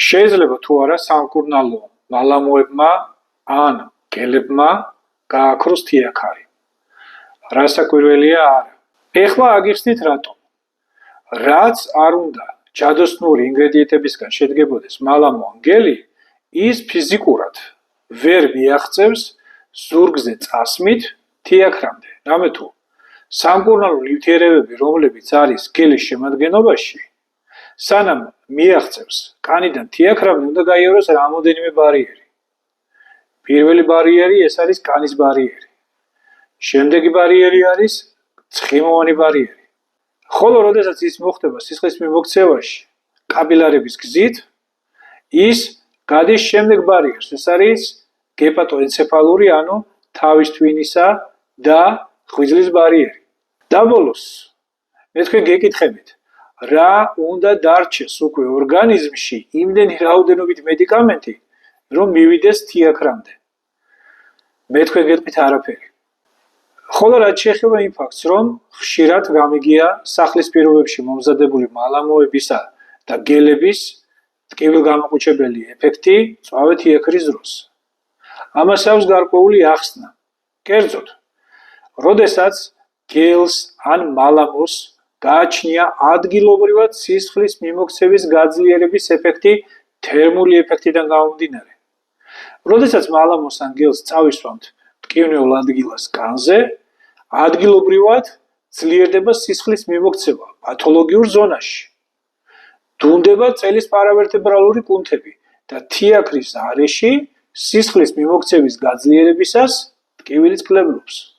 შეიძლება თუ არა სამკურნალო მალამოებმა ან გელებმა გააქროს თიაქარი. რასაკვირველია არა. ეხლა აგიხსნით რატომ. რაც არ უნდა ჯადოსნური ინგრედიენტებისგან შედგებოდეს მალამო ან გელი, ის ფიზიკურად ვერ მიაღწევს ზურგზე წასმით თიაქრამდე. რამე თუ სამკურნალო ნივთიერებები, რომლებიც არის გელის შემადგენლობაში, სანამ მიაღწევს კანიდან თიაქრამდე უნდა გაიაროს რამოდენიმე ბარიერი. პირველი ბარიერი ეს არის კანის ბარიერი. შემდეგი ბარიერი არის ცხიმოვანი ბარიერი. ხოლო როდესაც ის მოხდება სისხლის მიმოქცევაში კაპილარების გზით, ის გადის შემდეგ ბარიერს. ეს არის გეპატოენცეფალური, ანუ თავის თვინისა და ღვიძლის ბარიერი. და ბოლოს მე თქვენ გეკითხებით, რა უნდა დარჩეს უკვე ორგანიზმში იმდენი რაოდენობით მედიკამენტი, რომ მივიდეს თიაქრამდე. მე თქვენ გეტყვით არაფერი. ხოლო რაც შეეხება იმ ფაქტს, რომ ხშირად გამიგია სახლის პირობებში მომზადებული მალამოებისა და გელების ტკივილგამაყუჩებელი ეფექტი მწვავე თიაქრის დროს. ამას აქვს გარკვეული ახსნა. კერძოდ, როდესაც გელს ან მალამოს გააჩნია ადგილობრივად სისხლის მიმოქცევის გაძლიერების ეფექტი თერმული ეფექტიდან გამომდინარე. როდესაც მალამოს ან გელს წავისვამთ მტკივნეულ ადგილას კანზე, ადგილობრივად ძლიერდება სისხლის მიმოქცევა პათოლოგიურ ზონაში. დუნდება წელის პარავერტებრალური კუნთები და თიაქრის არეში სისხლის მიმოქცევის გაძლიერებისას ტკივილიც კლებულობს.